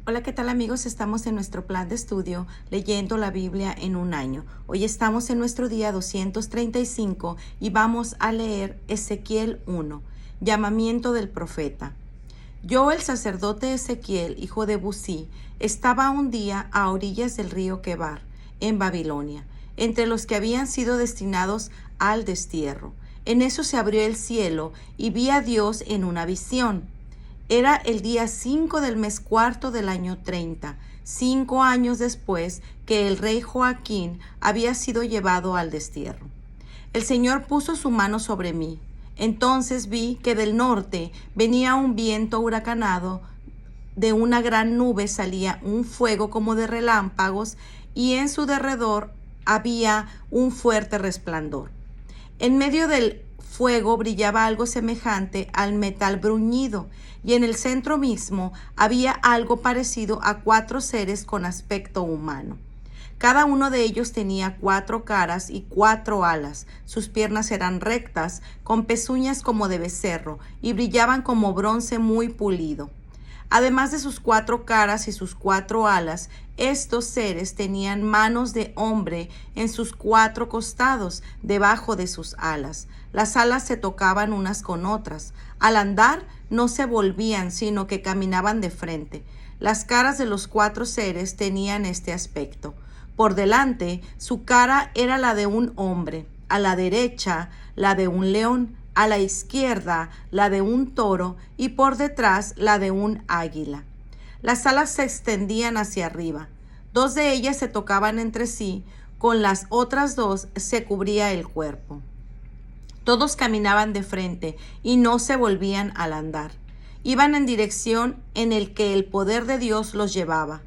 Hola, ¿qué tal amigos? Estamos en nuestro plan de estudio leyendo la Biblia en un año. Hoy estamos en nuestro día 235 y vamos a leer Ezequiel 1, llamamiento del profeta. Yo, el sacerdote Ezequiel, hijo de Busí, estaba un día a orillas del río Quebar, en Babilonia, entre los que habían sido destinados al destierro. En eso se abrió el cielo y vi a Dios en una visión. Era el día 5 del mes cuarto del año 30, 5 años después que el rey Joaquín había sido llevado al destierro. El Señor puso su mano sobre mí. Entonces vi que del norte venía un viento huracanado, de una gran nube salía un fuego como de relámpagos, y en su derredor había un fuerte resplandor. En medio del fuego brillaba algo semejante al metal bruñido, y en el centro mismo había algo parecido a 4 seres con aspecto humano. Cada uno de ellos tenía 4 caras y 4 alas. Sus piernas eran rectas, con pezuñas como de becerro, y brillaban como bronce muy pulido. Además de sus 4 caras y sus 4 alas, estos seres tenían manos de hombre en sus 4 costados, debajo de sus alas. Las alas se tocaban unas con otras. Al andar no se volvían, sino que caminaban de frente. Las caras de los 4 seres tenían este aspecto. Por delante, su cara era la de un hombre, a la derecha, la de un león, a la izquierda la de un toro y por detrás la de un águila. Las alas se extendían hacia arriba. 2 de ellas se tocaban entre sí, con las otras 2 se cubría el cuerpo. Todos caminaban de frente y no se volvían al andar. Iban en dirección en el que el poder de Dios los llevaba.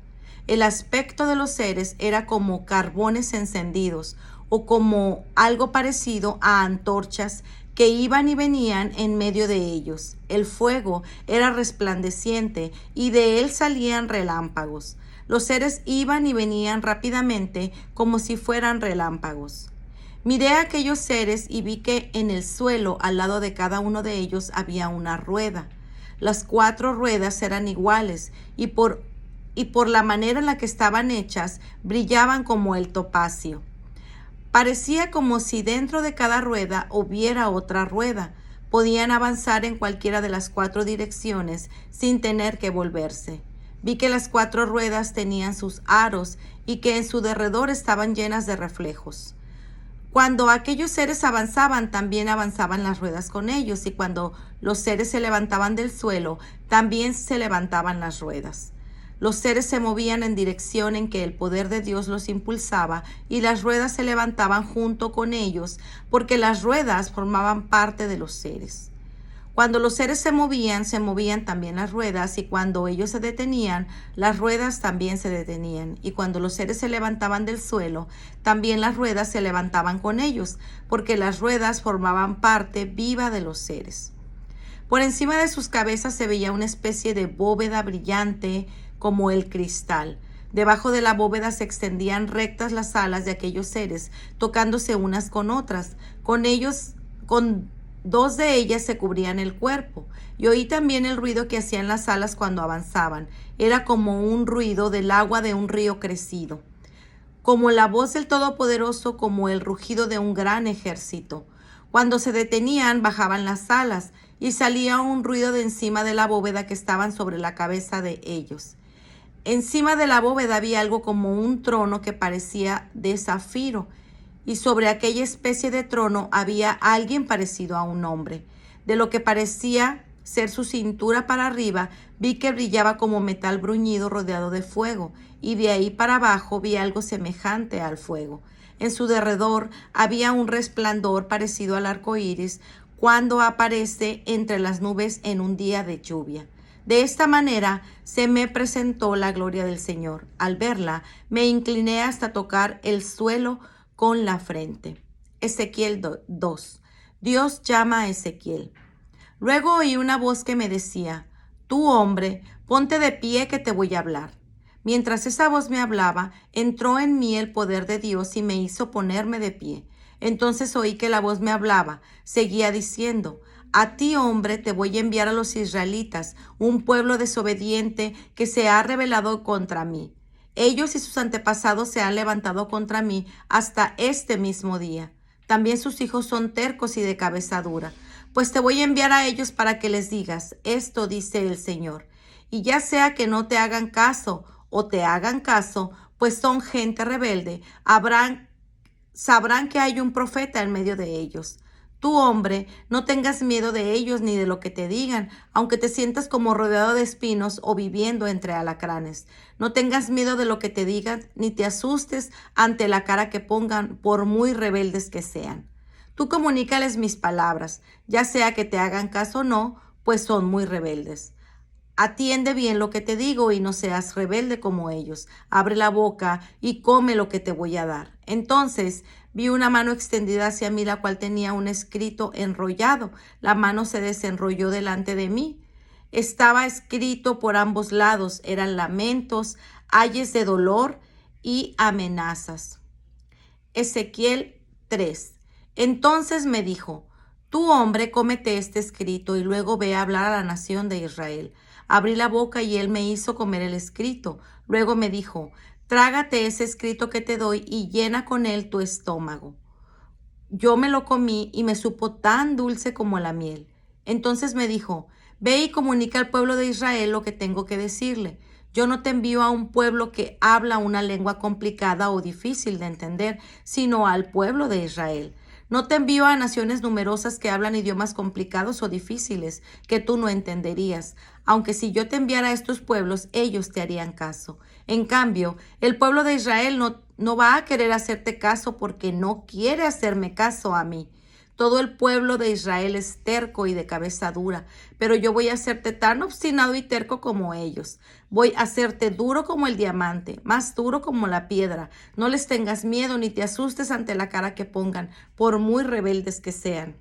El aspecto de los seres era como carbones encendidos o como algo parecido a antorchas que iban y venían en medio de ellos. El fuego era resplandeciente y de él salían relámpagos. Los seres iban y venían rápidamente como si fueran relámpagos. Miré a aquellos seres y vi que en el suelo, al lado de cada uno de ellos, había una rueda. Las 4 ruedas eran iguales y por la manera en la que estaban hechas, brillaban como el topacio. Parecía como si dentro de cada rueda hubiera otra rueda. Podían avanzar en cualquiera de las 4 direcciones sin tener que volverse. Vi que las 4 ruedas tenían sus aros y que en su derredor estaban llenas de reflejos. Cuando aquellos seres avanzaban, también avanzaban las ruedas con ellos, y cuando los seres se levantaban del suelo, también se levantaban las ruedas. Los seres se movían en dirección en que el poder de Dios los impulsaba, y las ruedas se levantaban junto con ellos, porque las ruedas formaban parte de los seres. Cuando los seres se movían también las ruedas, y cuando ellos se detenían, las ruedas también se detenían. Y cuando los seres se levantaban del suelo, también las ruedas se levantaban con ellos, porque las ruedas formaban parte viva de los seres. Por encima de sus cabezas se veía una especie de bóveda brillante como el cristal. Debajo de la bóveda se extendían rectas las alas de aquellos seres, tocándose unas con otras. Con 2 de ellas se cubrían el cuerpo. Y oí también el ruido que hacían las alas cuando avanzaban. Era como un ruido del agua de un río crecido, como la voz del Todopoderoso, como el rugido de un gran ejército. Cuando se detenían, bajaban las alas, y salía un ruido de encima de la bóveda que estaban sobre la cabeza de ellos. Encima de la bóveda había algo como un trono que parecía de zafiro, y sobre aquella especie de trono había alguien parecido a un hombre. De lo que parecía ser su cintura para arriba, vi que brillaba como metal bruñido rodeado de fuego, y de ahí para abajo vi algo semejante al fuego. En su derredor había un resplandor parecido al arco iris cuando aparece entre las nubes en un día de lluvia. De esta manera se me presentó la gloria del Señor. Al verla, me incliné hasta tocar el suelo con la frente. Ezequiel 2. Dios llama a Ezequiel. Luego oí una voz que me decía: Tú, hombre, ponte de pie que te voy a hablar. Mientras esa voz me hablaba, entró en mí el poder de Dios y me hizo ponerme de pie. Entonces oí que la voz me hablaba. Seguía diciendo: A ti, hombre, te voy a enviar a los israelitas, un pueblo desobediente que se ha rebelado contra mí. Ellos y sus antepasados se han levantado contra mí hasta este mismo día. También sus hijos son tercos y de cabeza dura. Pues te voy a enviar a ellos para que les digas, esto dice el Señor. Y ya sea que no te hagan caso o te hagan caso, pues son gente rebelde, sabrán que hay un profeta en medio de ellos. Tú, hombre, no tengas miedo de ellos ni de lo que te digan, aunque te sientas como rodeado de espinos o viviendo entre alacranes. No tengas miedo de lo que te digan, ni te asustes ante la cara que pongan, por muy rebeldes que sean. Tú comunícales mis palabras, ya sea que te hagan caso o no, pues son muy rebeldes. Atiende bien lo que te digo y no seas rebelde como ellos. Abre la boca y come lo que te voy a dar. Entonces vi una mano extendida hacia mí, la cual tenía un escrito enrollado. La mano se desenrolló delante de mí. Estaba escrito por ambos lados. Eran lamentos, ayes de dolor y amenazas. Ezequiel 3. Entonces me dijo, tú, hombre, cómete este escrito y luego ve a hablar a la nación de Israel. Abrí la boca y él me hizo comer el escrito. Luego me dijo, trágate ese escrito que te doy y llena con él tu estómago. Yo me lo comí y me supo tan dulce como la miel. Entonces me dijo, ve y comunica al pueblo de Israel lo que tengo que decirle. Yo no te envío a un pueblo que habla una lengua complicada o difícil de entender, sino al pueblo de Israel. No te envío a naciones numerosas que hablan idiomas complicados o difíciles que tú no entenderías, aunque si yo te enviara a estos pueblos, ellos te harían caso. En cambio, el pueblo de Israel no va a querer hacerte caso porque no quiere hacerme caso a mí. Todo el pueblo de Israel es terco y de cabeza dura, pero yo voy a hacerte tan obstinado y terco como ellos. Voy a hacerte duro como el diamante, más duro como la piedra. No les tengas miedo ni te asustes ante la cara que pongan, por muy rebeldes que sean.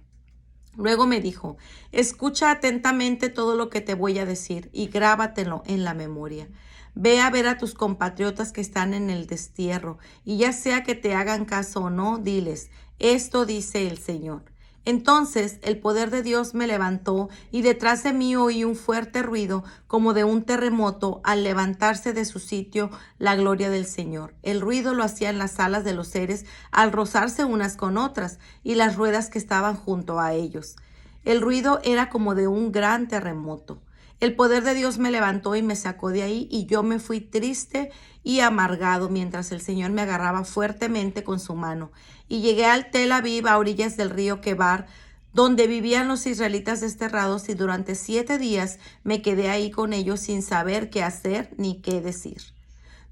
Luego me dijo, escucha atentamente todo lo que te voy a decir y grábatelo en la memoria. Ve a ver a tus compatriotas que están en el destierro, y ya sea que te hagan caso o no, diles, esto dice el Señor. Entonces el poder de Dios me levantó y detrás de mí oí un fuerte ruido como de un terremoto al levantarse de su sitio la gloria del Señor. El ruido lo hacían las alas de los seres al rozarse unas con otras y las ruedas que estaban junto a ellos. El ruido era como de un gran terremoto. El poder de Dios me levantó y me sacó de ahí y yo me fui triste y amargado mientras el Señor me agarraba fuertemente con su mano. Y llegué al Tel Aviv a orillas del río Quebar, donde vivían los israelitas desterrados, y durante 7 días me quedé ahí con ellos sin saber qué hacer ni qué decir.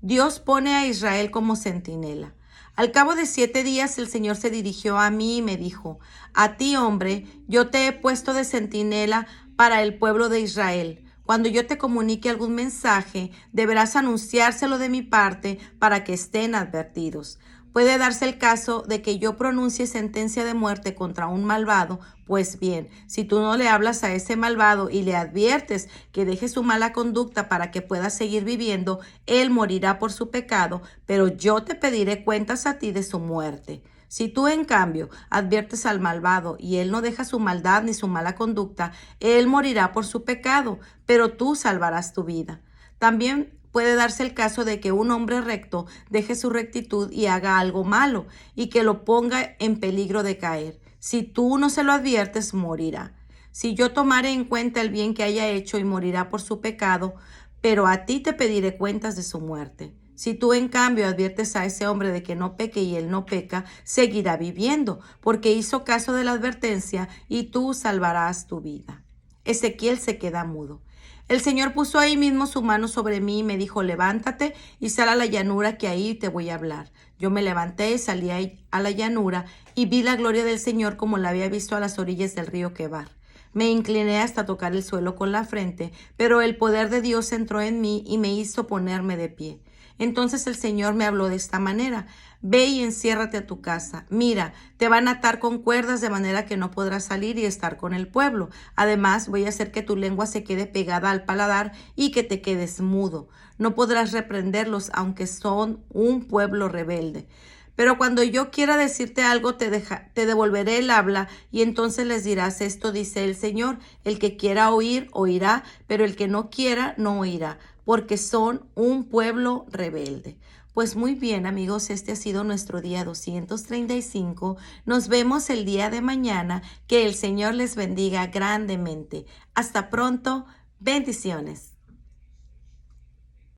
Dios pone a Israel como centinela. Al cabo de 7 días el Señor se dirigió a mí y me dijo, a ti, hombre, yo te he puesto de centinela para el pueblo de Israel. Cuando yo te comunique algún mensaje, deberás anunciárselo de mi parte para que estén advertidos. Puede darse el caso de que yo pronuncie sentencia de muerte contra un malvado. Pues bien, si tú no le hablas a ese malvado y le adviertes que deje su mala conducta para que pueda seguir viviendo, él morirá por su pecado, pero yo te pediré cuentas a ti de su muerte. Si tú, en cambio, adviertes al malvado y él no deja su maldad ni su mala conducta, él morirá por su pecado, pero tú salvarás tu vida. También puede darse el caso de que un hombre recto deje su rectitud y haga algo malo y que lo ponga en peligro de caer. Si tú no se lo adviertes, morirá. Si yo tomare en cuenta el bien que haya hecho y morirá por su pecado, pero a ti te pediré cuentas de su muerte. Si tú, en cambio, adviertes a ese hombre de que no peque y él no peca, seguirá viviendo, porque hizo caso de la advertencia y tú salvarás tu vida. Ezequiel se queda mudo. El Señor puso ahí mismo su mano sobre mí y me dijo, levántate y sal a la llanura que ahí te voy a hablar. Yo me levanté, salí a la llanura y vi la gloria del Señor como la había visto a las orillas del río Quebar. Me incliné hasta tocar el suelo con la frente, pero el poder de Dios entró en mí y me hizo ponerme de pie. Entonces el Señor me habló de esta manera, ve y enciérrate a tu casa. Mira, te van a atar con cuerdas de manera que no podrás salir y estar con el pueblo. Además, voy a hacer que tu lengua se quede pegada al paladar y que te quedes mudo. No podrás reprenderlos, aunque son un pueblo rebelde. Pero cuando yo quiera decirte algo, te devolveré el habla, y entonces les dirás, esto dice el Señor, el que quiera oír, oirá, pero el que no quiera, no oirá, porque son un pueblo rebelde. Pues muy bien, amigos, este ha sido nuestro día 235. Nos vemos el día de mañana. Que el Señor les bendiga grandemente. Hasta pronto. Bendiciones.